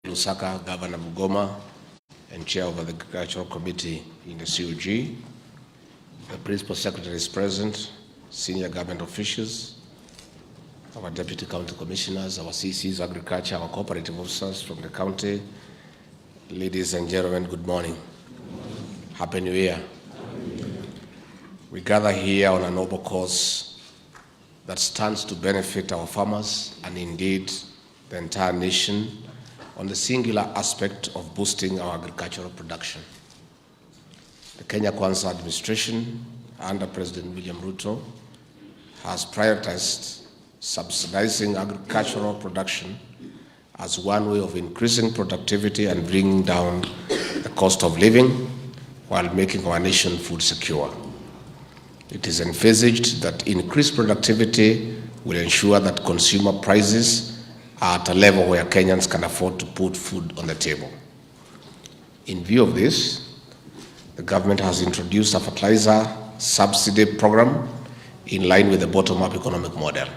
Lusaka, Governor Bugoma, and Chair of the Agricultural Committee in the COG. The Principal Secretary is present, senior government officials, our Deputy County Commissioners, our CCs of Agriculture, our cooperative officers from the county. Ladies and gentlemen, good morning. Happy New Year. We gather here on a noble cause that stands to benefit our farmers and indeed the entire nation on the singular aspect of boosting our agricultural production. The Kenya Kwanza administration under President William Ruto has prioritized subsidizing agricultural production as one way of increasing productivity and bringing down the cost of living while making our nation food secure. It is envisaged that increased productivity will ensure that consumer prices are at a level where Kenyans can afford to put food on the table. In view of this, the government has introduced a fertilizer subsidy program in line with the bottom-up economic model.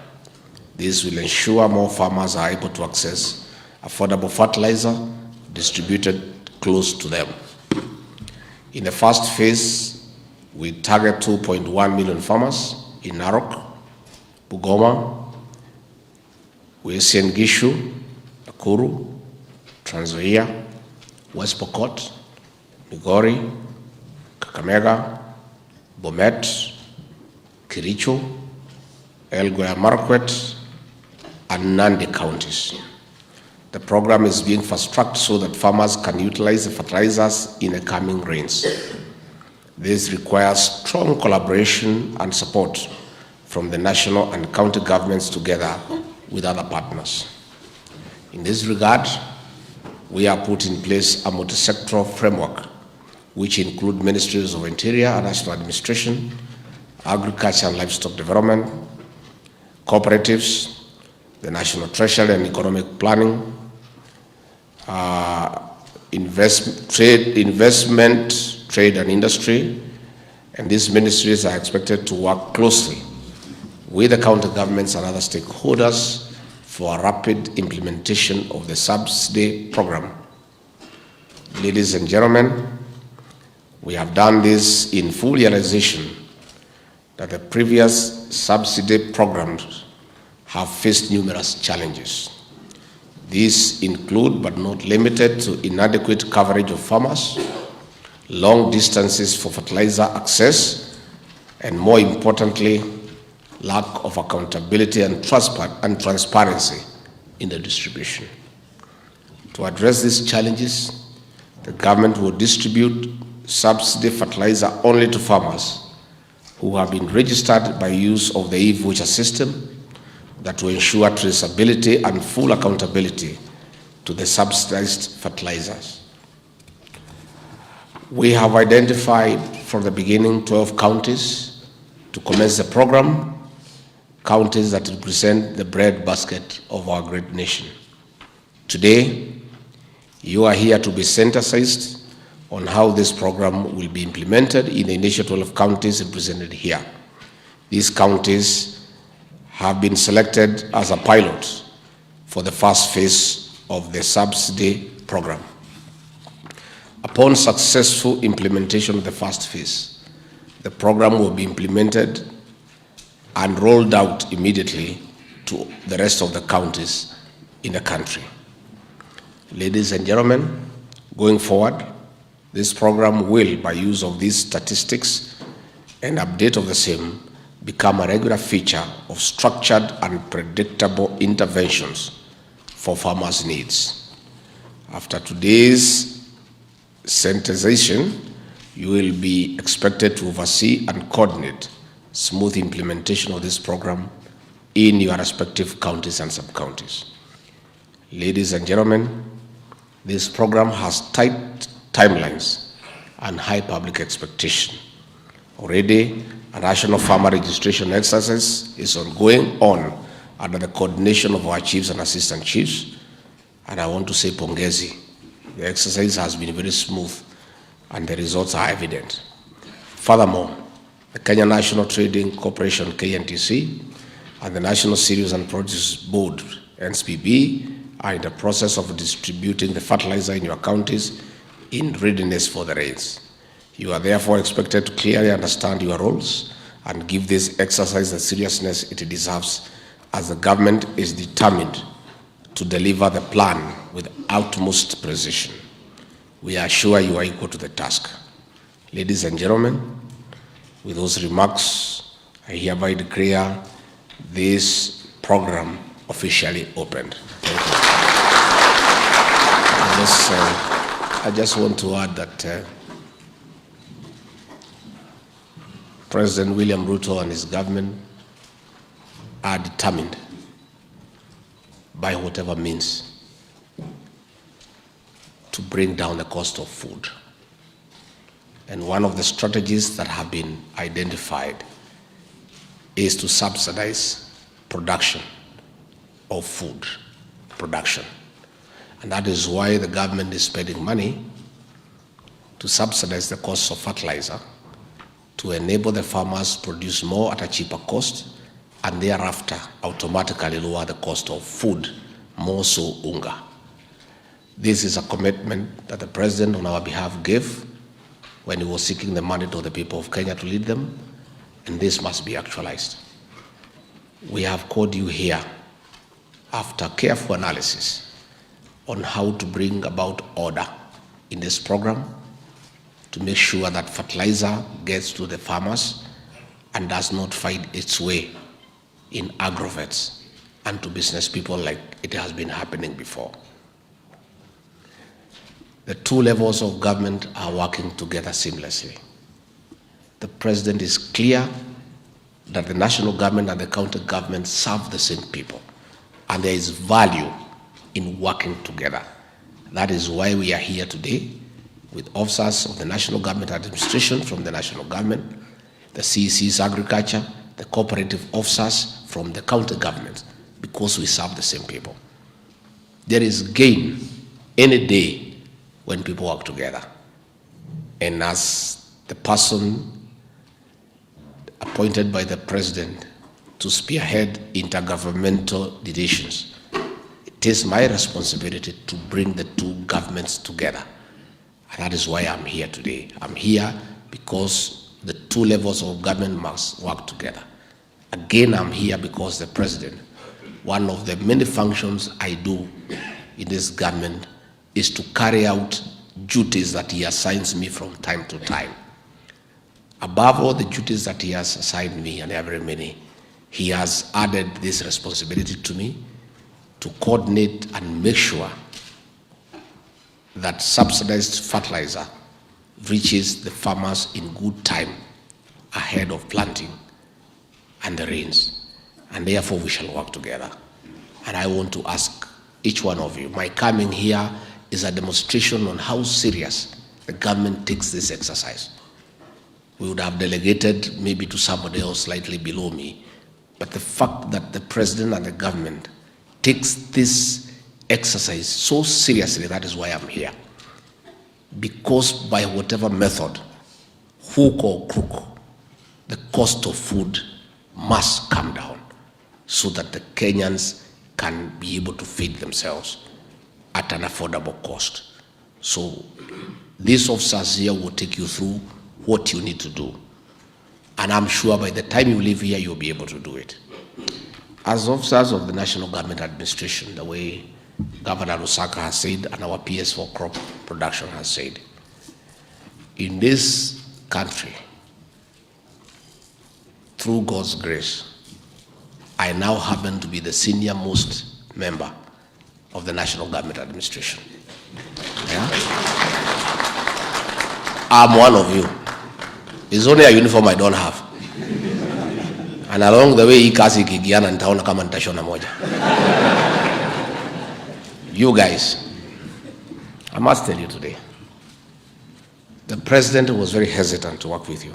This will ensure more farmers are able to access affordable fertilizer distributed close to them. In the first phase, we target 2.1 million farmers in Narok, Bugoma, Uasin Gishu, Nakuru, Trans Nzoia, West Pokot, Migori, Kakamega, Bomet, Kericho, Elgeyo Marakwet, and Nandi counties. The program is being fast-tracked so that farmers can utilize the fertilizers in the coming rains. This requires strong collaboration and support from the national and county governments together with other partners. In this regard, we have put in place a multi-sectoral framework which include Ministries of Interior and National Administration, Agriculture and Livestock Development, cooperatives, the National Treasury and Economic Planning, trade and industry, and these ministries are expected to work closely with the county governments and other stakeholders for a rapid implementation of the subsidy program. Ladies and gentlemen, we have done this in full realization that the previous subsidy programs have faced numerous challenges. These include, but not limited to, inadequate coverage of farmers, long distances for fertilizer access, and more importantly, lack of accountability and transparency in the distribution. To address these challenges, the government will distribute subsidy fertilizer only to farmers who have been registered by use of the e-voucher system that will ensure traceability and full accountability to the subsidized fertilizers. We have identified from the beginning 12 counties to commence the program, counties that represent the breadbasket of our great nation. Today, you are here to be sensitized on how this program will be implemented in the initial 12 counties represented here. These counties have been selected as a pilot for the first phase of the subsidy program. Upon successful implementation of the first phase, the program will be implemented and rolled out immediately to the rest of the counties in the country. Ladies and gentlemen, going forward, this program will, by use of these statistics and update of the same, become a regular feature of structured and predictable interventions for farmers' needs. After today's sensitization, you will be expected to oversee and coordinate smooth implementation of this program in your respective counties and sub-counties. Ladies and gentlemen, this program has tight timelines and high public expectation. Already, a national farmer registration exercise is ongoing under the coordination of our chiefs and assistant chiefs, and I want to say pongezi. The exercise has been very smooth and the results are evident. Furthermore, the Kenya National Trading Corporation, KNTC, and the National Cereals and Produce Board, NSPB, are in the process of distributing the fertilizer in your counties in readiness for the rains. You are therefore expected to clearly understand your roles and give this exercise the seriousness it deserves, as the government is determined to deliver the plan with utmost precision. We are sure you are equal to the task. Ladies and gentlemen, with those remarks, I hereby declare this program officially opened. Thank you. I just want to add that President William Ruto and his government are determined by whatever means to bring down the cost of food. And one of the strategies that have been identified is to subsidize production of food production. And that is why the government is spending money to subsidize the cost of fertilizer to enable the farmers to produce more at a cheaper cost, and thereafter automatically lower the cost of food, more so unga. This is a commitment that the President on our behalf gave when he was seeking the mandate of the people of Kenya to lead them, and this must be actualized. We have called you here after careful analysis on how to bring about order in this program to make sure that fertilizer gets to the farmers and does not find its way in agrovets and to business people like it has been happening before. The two levels of government are working together seamlessly. The President is clear that the national government and the county government serve the same people, and there is value in working together. That is why we are here today with officers of the National Government Administration from the national government, the CEC's agriculture, the cooperative officers from the county government, because we serve the same people. There is gain any day when people work together. And as the person appointed by the President to spearhead intergovernmental decisions, it is my responsibility to bring the two governments together. And that is why I'm here today. I'm here because the two levels of government must work together. Again, I'm here because the President, one of the many functions I do in this government is to carry out duties that he assigns me from time to time. Above all the duties that he has assigned me, and every many, he has added this responsibility to me to coordinate and make sure that subsidized fertilizer reaches the farmers in good time ahead of planting and the rains. And therefore we shall work together. And I want to ask each one of you, my coming here is a demonstration on how serious the government takes this exercise. We would have delegated maybe to somebody else slightly below me, but the fact that the President and the government takes this exercise so seriously, that is why I'm here. Because by whatever method, hook or crook, the cost of food must come down so that the Kenyans can be able to feed themselves at an affordable cost. So these officers here will take you through what you need to do. And I'm sure by the time you leave here, you'll be able to do it. As officers of the National Government Administration, the way Governor Lusaka has said and our PS for crop production has said, in this country, through God's grace, I now happen to be the senior most member of the National Government Administration. Yeah? I'm one of you. It's only a uniform I don't have. And along the way, hii kazi ikigiana nitaona kama nitashona moja. You guys, I must tell you today, the President was very hesitant to work with you.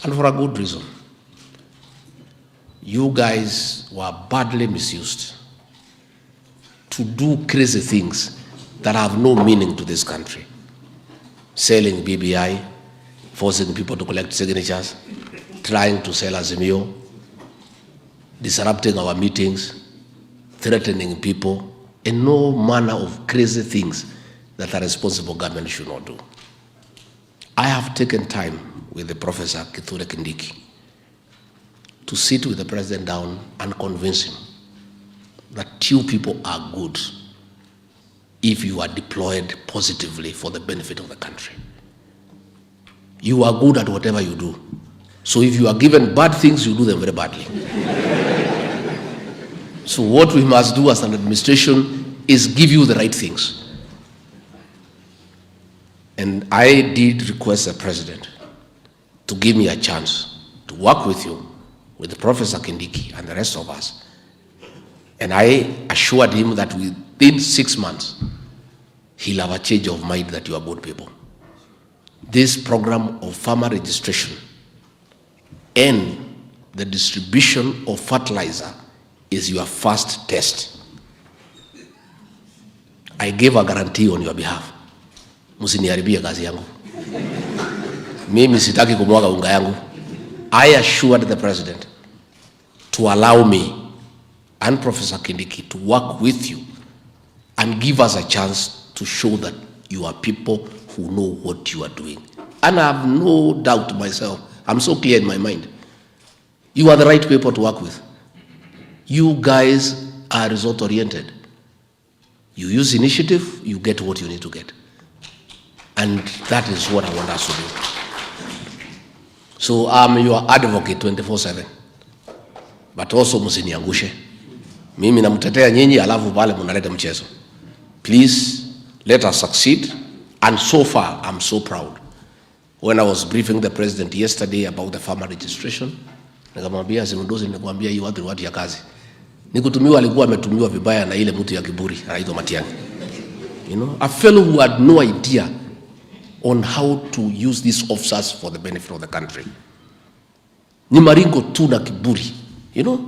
And for a good reason. You guys were badly misused to do crazy things that have no meaning to this country. Selling BBI, forcing people to collect signatures, trying to sell Azimio, disrupting our meetings, threatening people, and no manner of crazy things that a responsible government should not do. I have taken time with the Professor Kithure Kindiki to sit with the president down and convince him that you people are good if you are deployed positively for the benefit of the country. You are good at whatever you do. So if you are given bad things, you do them very badly. So what we must do as an administration is give you the right things. And I did request the president to give me a chance to work with you, with Professor Kindiki and the rest of us. And I assured him that within 6 months, he'll have a change of mind that you are good people. This program of farmer registration and the distribution of fertilizer is your first test. I gave a guarantee on your behalf. Musiniharibie kazi yangu. Mimi sitaki kumwaga unga yangu. I assured the president to allow me and Professor Kindiki to work with you and give us a chance to show that you are people who know what you are doing. And I have no doubt myself. I'm so clear in my mind. You are the right people to work with. You guys are result-oriented. You use initiative, you get what you need to get. And that is what I want us to do. So I'm your advocate 24/7. But also msiniangushe. Mimi namtetea nyinyi alafu pale mnaleta mchezo. Please let us succeed. And so far, I'm so proud. When I was briefing the president yesterday about the farmer registration, nikamwambia Simundozi, nikamwambia hii watu ya kazi. Nikutumiwa alikuwa ametumiwa vibaya na ile mtu ya kiburi, anaitwa Matiang'i. You know, a fellow who had no idea on how to use these officers for the benefit of the country. Ni maringo tu na kiburi. You know,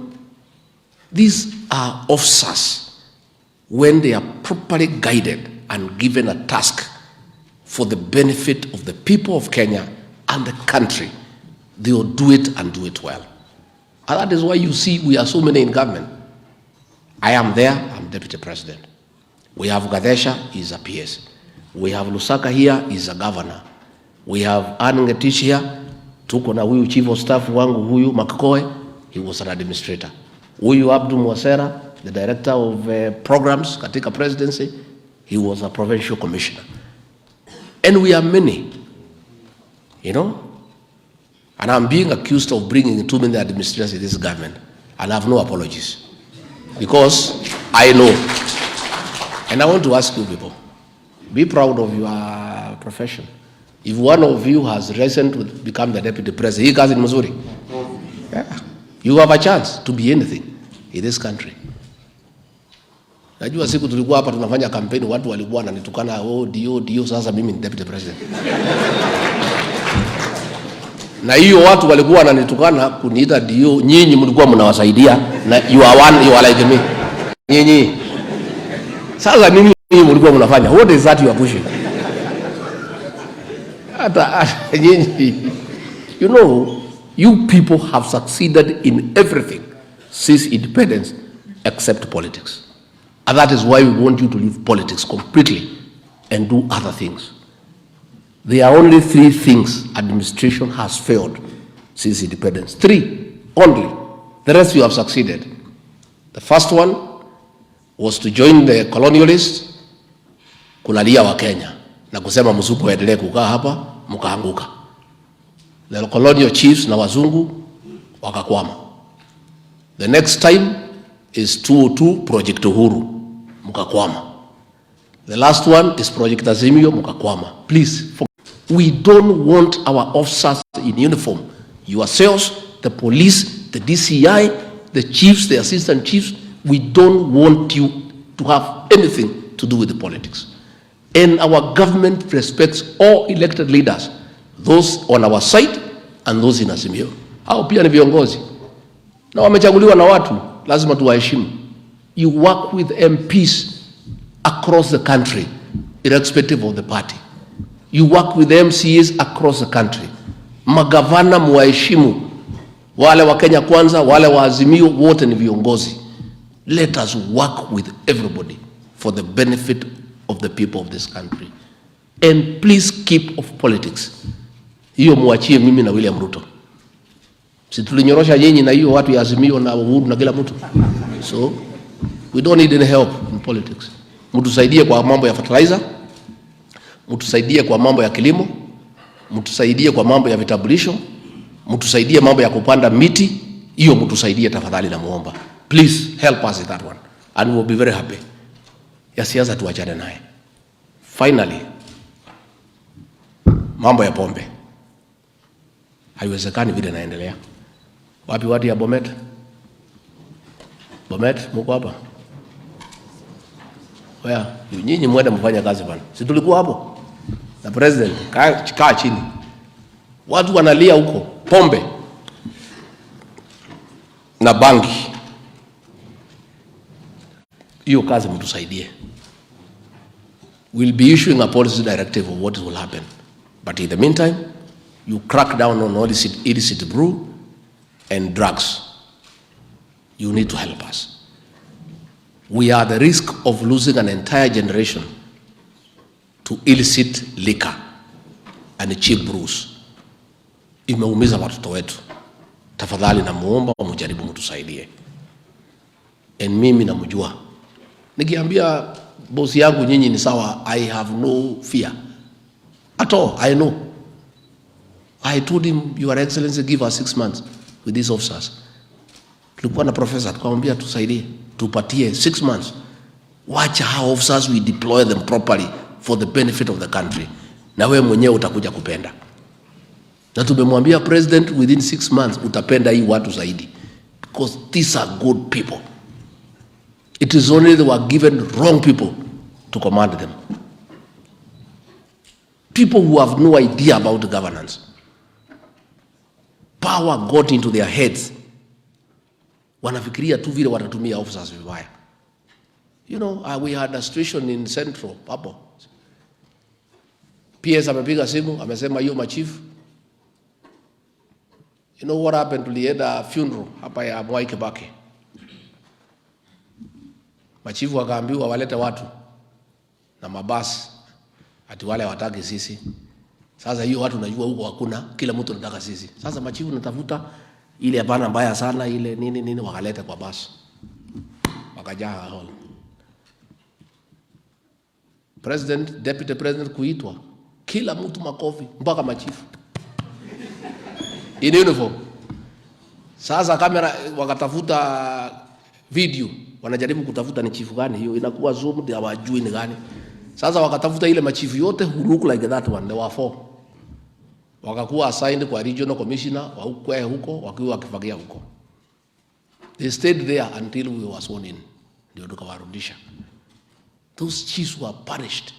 these are officers when they are properly guided and given a task for the benefit of the people of Kenya and the country, they will do it and do it well. And that is why you see we are so many in government. I am there, I'm deputy president. We have Gadesha, he's a PS. We have Lusaka here, he's a governor. We have Ann Ngetish here, tuko na huyu chief of staff wangu huyu Makoe, he was an administrator. Huyu Abdu Mwasera, the director of programs katika presidency, he was a provincial commissioner. And we are many, you know. And I'm being accused of bringing too many administrators in this government. And I have no apologies. Because I know. And I want to ask you people, be proud of your profession. If one of you has risen to become the deputy president, hii kazi ni mzuri. Yeah. You have a chance to be anything in this country. Najua siku tulikuwa hapa tunafanya kampeni, watu walikuwa wananitukana, oh dio sasa mimi ni deputy president. Na hiyo watu walikuwa wananitukana kuniita dio, nyinyi mlikuwa mnawasaidia na you are like me. Nyinyi. Sasa nini mlikuwa mnafanya? What is that you are pushing? Hata nyinyi. You know, you people have succeeded in everything since independence except politics. And that is why we want you to leave politics completely and do other things. There are only 3 things administration has failed since independence. 3 only. The rest you have succeeded. The first one was to join the colonialists, kulalia wa Kenya, na kusema msupo endelee kukaa hapa, mkaanguka. The colonial chiefs na wazungu wakakwama. The next time is 202 Project Uhuru, mkakwama. The last one is Project Azimio, mkakwama. Please, we don't want our officers in uniform, yourselves, the police, the DCI, the chiefs, the assistant chiefs, we don't want you to have anything to do with the politics. And our government respects all elected leaders, those on our side and those in Azimio. Hao pia ni viongozi. Na wamechaguliwa na watu, lazima tuwaheshimu. You work with MPs across the country, irrespective of the party. You work with MCAs across the country. Magavana muwaheshimu. Wale wa Kenya Kwanza, wale wa Azimio, wote ni viongozi. Let us work with everybody for the benefit of the people of this country. And please keep off politics. Hiyo muachie mimi na William Ruto. Si tulinyorosha nyinyi na hiyo watu ya Azimio na Uhuru na kila mtu. So we don't need any help in politics. Mtusaidie kwa mambo ya fertilizer, mtusaidie kwa mambo ya kilimo, mtusaidie kwa mambo ya vitambulisho, mtusaidie mambo ya kupanda miti. Hiyo mtusaidie tafadhali na muomba. Please help us with that one and we'll be very happy. Ya siasa tuachane naye. Finally, mambo ya pombe. Haiwezekani vile naendelea. Wapi watu ya Bomet? Bomet, mko hapa? Wea, nyinyi mwende mfanye kazi bwana. Si tulikuwa hapo? Na president, kaa chini. Watu wanalia huko, pombe na bangi. Hiyo kazi mtusaidie. We'll be issuing a policy directive of what will happen. But in the meantime, you crack down on all illicit brew and drugs. You need to help us. We are at the risk of losing an entire generation to illicit liquor and cheap brews. Imeumiza watoto wetu. Tafadhali na muomba mjaribu mtusaidie. And mimi namjua. Nikiambia bosi yangu nyinyi ni sawa, I have no fear at all. I know. I told him, Your Excellency, give us 6 months with these officers. Tulikuwa na professor tukamwambia tusaidie, tupatie 6 months. Watch how officers we deploy them properly for the benefit of the country. Na wewe mwenyewe utakuja kupenda. Na tumemwambia president within 6 months utapenda hii watu zaidi. Because these are good people. It is only they were given wrong people to command them. People who have no idea about governance. Power got into their heads. Wanafikiria tu vile watatumia officers vibaya. You know, we had a situation in Central, hapo. PS amepiga simu, amesema hiyo machifu. You know what happened? Tulienda funeral hapa ya Mwai Kibaki. Machifu wakaambiwa walete watu na mabasi, ati wale wataki sisi. Sasa hiyo watu najua huko hakuna, kila mtu anataka sisi. Sasa machifu natafuta ile hapana mbaya sana, ile nini wakaleta kwa basi. Wakajaa hall. President, deputy president kuitwa. Kila mtu makofi, mpaka machifu. In uniform. Sasa kamera wakatafuta video, wanajaribu kutafuta ni chifu gani hiyo, inakuwa zoomed hawajui ni gani. Sasa wakatafuta ile machifu yote who look like that one, there were 4. Wakakuwa assigned kwa regional commissioner wa huko wakiwa wakifagia huko. They stayed there until we were sworn in. Ndio tukawarudisha. Those chiefs were punished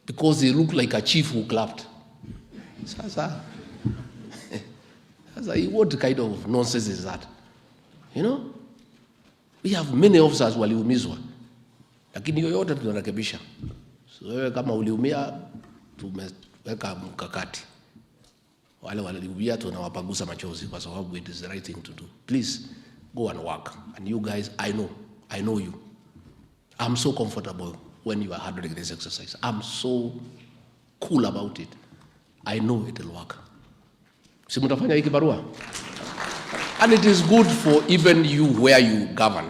because they look like a chief who clapped. Sasa what kind of nonsense is that? You know? We have many officers waliumizwa. Lakini yoyote tunarekebisha. So wewe kama uliumia tumeweka mkakati. Wale waliumia tunawapagusa machozi kwa sababu it is the right thing to do. Please go and work. And you guys, I know you. I'm so comfortable when you are handling this exercise. I'm so cool about it. I know it will work. Si mtafanya hiki barua? And it is good for even you where you govern.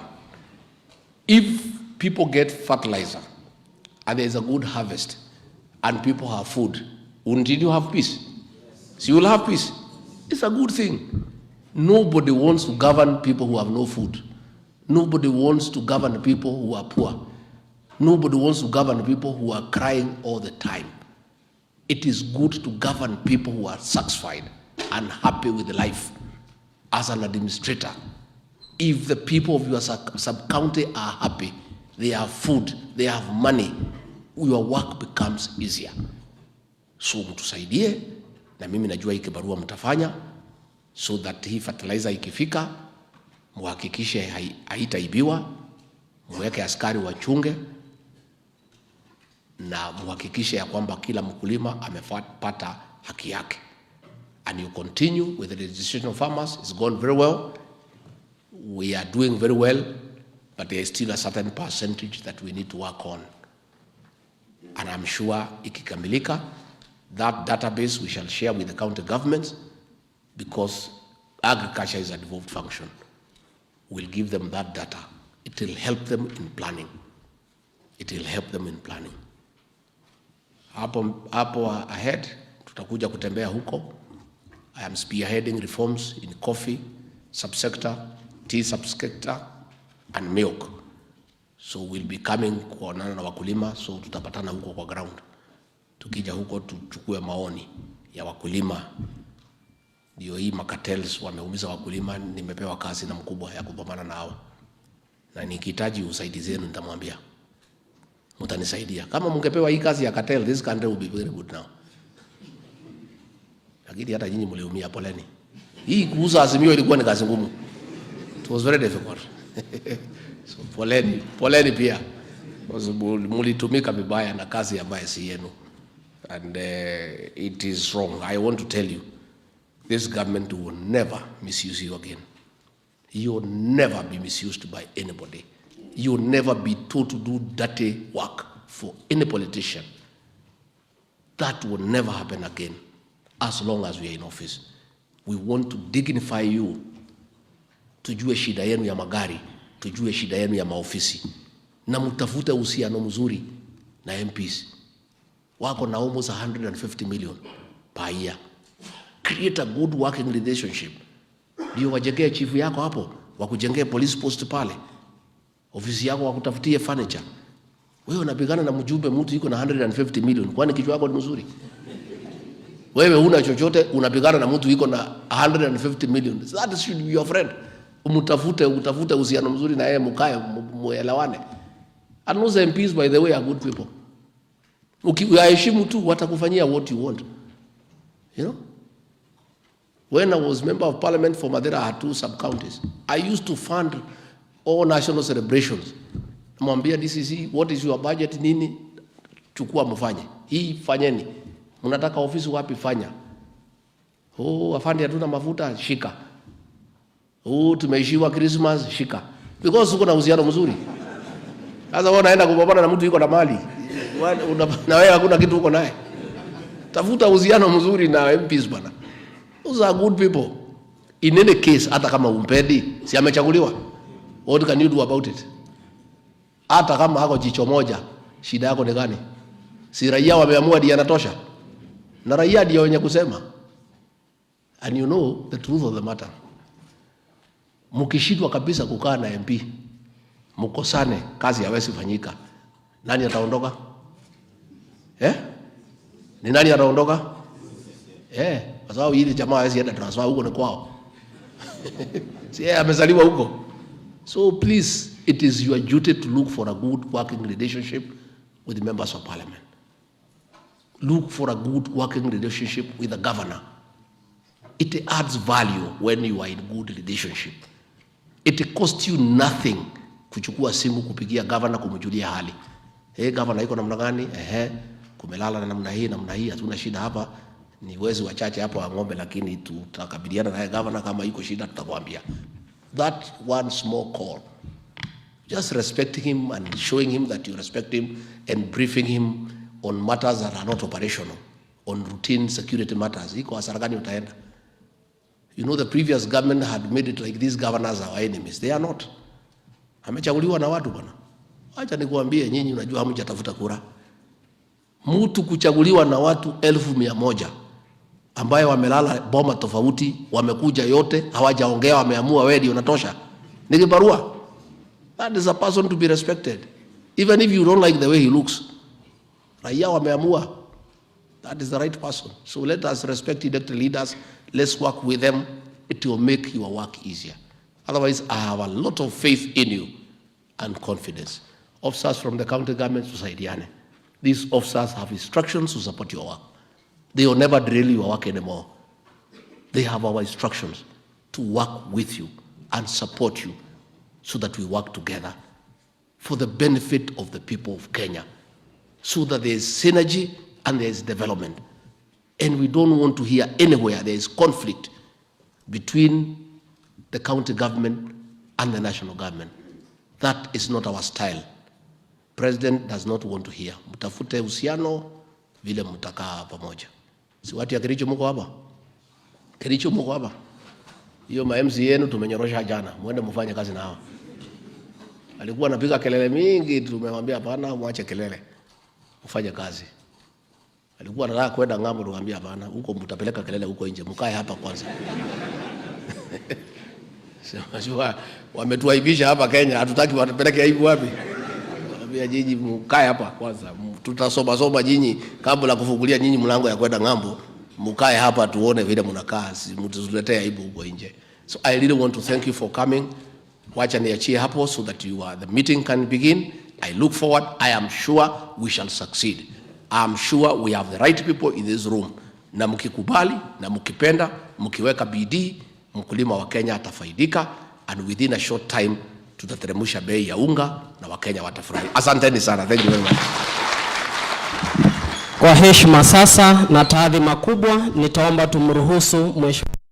If people get fertilizer and there is a good harvest and people have food, wouldn't you have peace? So you will have peace. It's a good thing. Nobody wants to govern people who have no food. Nobody wants to govern people who are poor. Nobody wants to govern people who are crying all the time. It is good to govern people who are satisfied and happy with life. As an administrator, if the people of your sub-county are happy, they have food, they have money, your work becomes easier. So mtusaidie, na mimi najua hiki barua mtafanya, so that hii fertilizer ikifika, muhakikishe haitaibiwa, muweke askari wachunge, na muhakikishe ya kwamba kila mkulima amepata haki yake. And you continue with the registration of farmers. It's gone very well. We are doing very well. But but there is still a certain percentage that we need to work on. And I'm sure ikikamilika, that database we shall share with the county governments, because agriculture is a devolved function. We'll give them that data. It will help them in planning. It will help them in planning. Hapo ahead, tutakuja kutembea huko. I am spearheading reforms in coffee subsector, tea subsector, and milk. So we'll be coming kuonana na wakulima, so tutapatana huko kwa ground. Tukija huko tuchukue maoni ya wakulima. Ndio hii makatels wameumiza wakulima, nimepewa kazi na mkubwa ya kupambana na hao. Na nikihitaji usaidizi wenu nitamwambia. Mtanisaidia. Kama mngepewa hii kazi ya cartel, this country will be very good now. Lakini hata nyinyi mliumia, poleni. Hii kuuza Azimio ilikuwa ni kazi ngumu. It was very difficult. So poleni pia. Mlitumika vibaya na kazi ambayo si yenu. And it is wrong. I want to tell you, this government will never misuse you again. You will never be misused by anybody. You will never be told to do dirty work for any politician. That will never happen again as long as we are in office. We want to dignify you. Tujue shida yenu ya magari, tujue shida yenu ya maofisi. Na mtafute uhusiano mzuri na MPs. Wako na almost 150 million per year. Create a good working relationship. Ndio wajengee chifu yako hapo, wakujengee police post pale. Ofisi yako wakutafutie furniture. Wewe unapigana na mjumbe mtu yuko na 150 million. Kwani kichwa yako ni mzuri? Wewe huna chochote, unapigana na mtu yuko na 150 million. That should be your friend. Utafute uhusiano mzuri na yeye, mkae muelewane. And most MPs, by the way, are good people. Ukiheshimu tu watakufanyia what you want. You know? When I was member of parliament for Madeira, I had 2 sub-counties. I used to fund all national celebrations. Namwambia DCC, what is your budget, nini? Chukua mfanye. Hii fanyeni. Mnataka ofisi wapi, fanya. Afande hatuna mafuta, shika. Tumeishiwa Christmas, shika. Because uko na uhusiano mzuri. Sasa wewe unaenda kupambana na mtu yuko na mali. Na wewe hakuna kitu uko naye. Tafuta uhusiano mzuri na MPs bana. Those are good people. In any case, hata kama umpendi, si amechaguliwa. What can you do about it? Hata kama hako jicho moja, shida yako ni gani? Si raia wameamua ndiye anatosha. Na raia ndio wenye kusema. And you know the truth of the matter. Mkishindwa kabisa kukaa na MP, mkosane, kazi haiwezi fanyika. Nani ataondoka? Ni nani ataondoka? Kwa sababu hili jamaa hawezi enda transfer huko ni kwao. Si amezaliwa huko. So please, it is your duty to look for a good working relationship with the members of parliament. Look for a good working relationship with the governor. It adds value when you are in good relationship. It costs you nothing kuchukua simu kupigia governor kumjulia hali. Governor iko namna gani? Kumelala na namna hii, hatuna shida hapa. Ni wezi wachache hapo wa ng'ombe, lakini tutakabiliana naye governor, kama iko shida tutakwambia. That one small call. Just respecting him and showing him that you respect him and briefing him on matters that are not operational, on routine security matters. Iko hasara gani utaenda? You know, the previous government had made it like these governors are our enemies. They are not. Amechaguliwa na watu bwana. Acha nikuambie nyinyi, unajua hamjatafuta kura. Mtu kuchaguliwa na watu 1,100 ambaye wamelala boma tofauti, wamekuja yote, hawajaongea, wameamua wewe ndio unatosha. Ni kibarua. That is a person to be respected. Even if you don't like the way he looks. Raia wameamua. That is the right person. So let us respect elected leaders. Let's work with them. It will make your work easier. Otherwise, I have a lot of faith in you and confidence. Officers from the county government, tusaidiane. These officers have instructions to support your work. They will never drill your work anymore. They have our instructions to work with you and support you so that we work together for the benefit of the people of Kenya, so that there is synergy and there is development. And we don't want to hear anywhere there is conflict between the county government and the national government. That is not our style. President does not want to hear. Mtafute uhusiano vile mtakaa pamoja. Si watu ya Kericho mko hapa? Kericho mko hapa? Hiyo ma MC yenu tumenyorosha jana. Muende mfanye kazi nao. Alikuwa anapiga kelele mingi, tumemwambia hapana, muache kelele. Mfanye kazi. Alikuwa anataka kwenda ngambo, tukamwambia hapana, huko mtapeleka kelele huko nje. Mkae hapa kwanza. Sema wametuaibisha hapa Kenya, hatutaki watapeleke aibu wapi? Waambia nyinyi mkae hapa kwanza. Tutasoma nyinyi kabla kufungulia nyinyi mlango ya kwenda ngambo. Mkae hapa tuone vile mnakaa, mtuzuletee aibu huko nje. So I really want to thank you for coming. Wacha niachie hapo so that the meeting can begin. I look forward. I am sure we shall succeed. I am sure we have the right people in this room. Na mkikubali, na mkipenda, mkiweka bidii, mkulima wa Kenya atafaidika, and within a short time tutateremsha bei ya unga na Wakenya watafurahi. Asanteni sana. Thank you very much. Kwa heshima sasa na taadhima kubwa nitaomba tumruhusu mheshimiwa